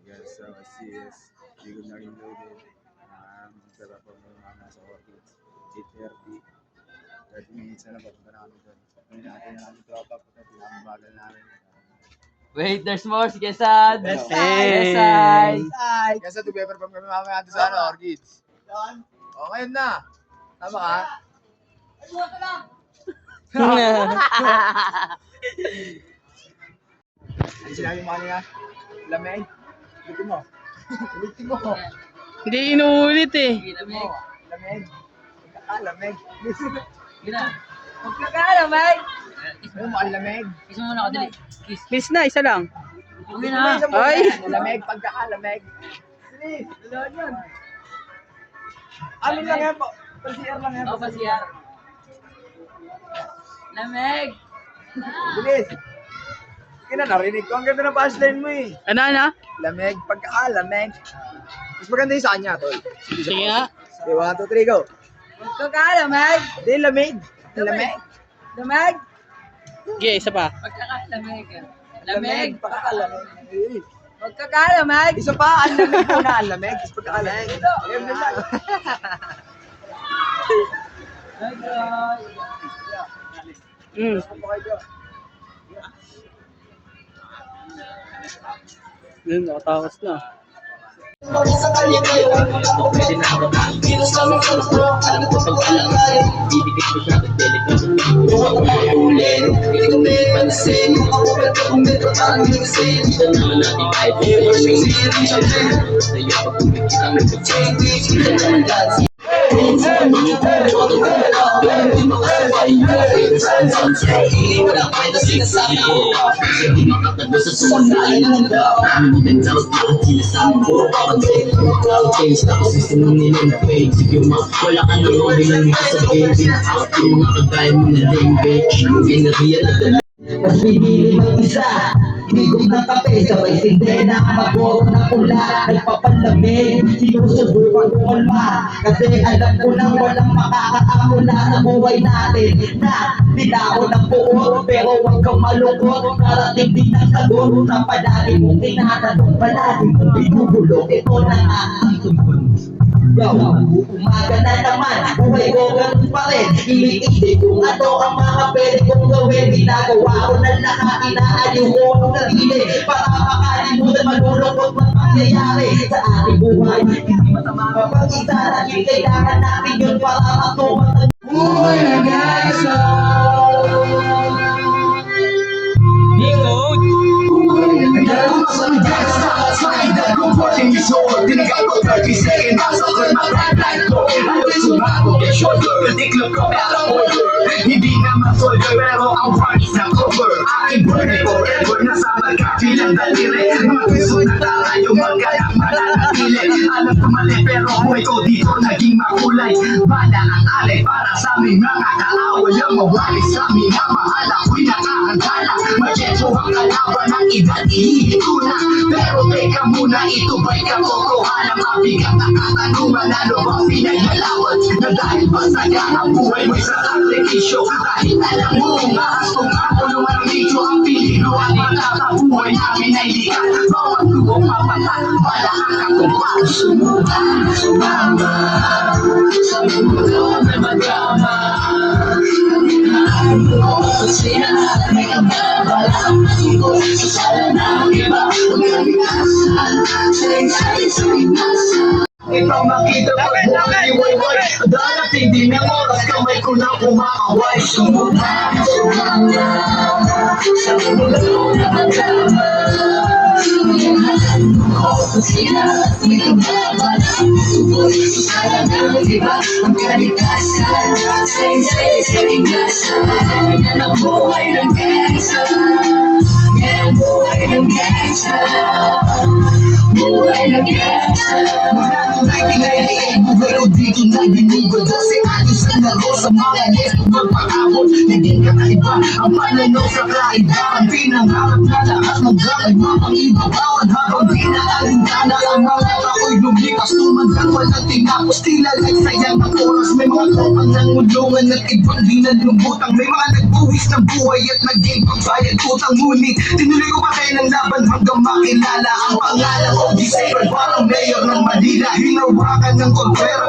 guys, so I see is hindi ko na rin loaded. Magdala po ng mga nasa Orchids. 8:30. 30 minutes na lang papunta na kami doon. Ngayon natin na namin tropa po na pinamabagal namin. Wait, there's more. Sige, Sad. Best side. Kasi tubeperform kami mamaya doon sa Orchids. O, ngayon na. Tama ka? Ano sinabi mo kanina? Lamig? Ulitin mo. Ulitin mo. Hindi inuulit eh. Lamig. Lamig. Magkakalamig. Ano mo, ang lamig? Kiss mo muna ako, dali. Kiss. Kiss na, isa lang. Okay na. Ay! Lamig, pagkakalamig. Bilis, dalawan yun. Amin lang yan po. Pal-CR lang yan. Ako pa siya. Lamig. Bilis. Kaya narinig ko. Ang ganda ng punchline mo eh. Ano? Lamig, pagkakalamig. Mas maganda yung sa kanya, tol. Sige nga. Okay, 1, 2, 3, go. Magkakalamig. Hindi, lamig. Lamig. Lamig. Sige, isa pa. Magkakalamig. Lamig. Pagkakalamig. Magkakalamig. Isa pa, ang lamig muna. Ang lamig, is pagkakalamig. Ayun na lang. Mm. Yun, nakatakas na. Wala ka na mo bilang nasa game. Pinakakot yung mga kagaya mo na language. Pinariyan na dala. Mas pinili mag-isa. Higop ng kape, sabay sindena. Mag-work na pula, nagpapalamig. Sinusubukan ko kalma. Kasi alam ko nang walang makakaamula sa buhay natin. Na binaho ng buo, pero huwag kang malungkot. Karating din ang sagot sa palagi mong tinatanong. Palagi mong binubulong. Ito na nga ang tugon. Yo, umaga na naman, buhay ko ganun pa rin. Iniisip kung ano ang mga pwede kong gawin. Ginagawa ko na lahat, inaaliw ko ang sarili. Para makalimutan malulungkot man mangyayari sa ating buhay. Hindi masama mapag-isa, dahil kailangan natin yun para matuman. Buhay na guys! Comporting your soul, tinigang ko 30 seconds nasa turn my right light ko. Ayaw sumabog yung shoulder, tiklop ko pero order. Hindi naman soldier pero ang party na cover. Aking burning forever, nasa magkabilang daliri. Mga piso na tayo magkayang mananatili. Alam ko mali pero buhay ko dito naging makulay. Bala ang alay para sa aming mga kaaway. Ang mawali sa aming na mahal ako'y nakahantala. Magyeto ang kalaban ng iba't iikuna. Pero teka muna, ito ba'y katotohanan? Mabigat ang katanungan, ano bang pinaglalawan? Na dahil masaya ang buhay mo'y sa sakripisyo. Kahit alam mo nga, kung ako nung ang medyo ang pilino at matatabuhay namin ay likat. Bawat lubong mapatay, wala ang kakumpang. Sumama sa mundo na magama. Kalinaan mo kasi lahat may kababalang tungkol sa sala ng iba. Ikaw makita pag buhay iwayway. Darating din ang oras kamay ko na kumakaway. Sumama sa mundo na magama. Kasi lahat may kababalang tungkol sa sala ng iba. Ang kalikasan sa inglasan. Yan ang buhay ng gangsta. Yan ang buhay ng gangsta. Buhay ng gangsta. Mula nung 1998, buhay ko dito na binugod. Kasi ayos na ako sa mga yes. magpakabot. Hindi ka kaiba, ang pananaw sa kaibahan. Pinangarap na lahat magkakaiba pang ibabawan. Habang di na alintana ang mga ako'y lumipas. Tumandang walang tinapos, tila nagsayang ang oras. May mga tropang nangulungan at ibang di na lumutang. May mga nagbuwis ng buhay at naging pagbayad utang. Ngunit tinuloy ko pa rin ang laban hanggang makilala ang pangalan ko. Di Sacred, parang mayor ng Manila. Hinawakan ng kontrera,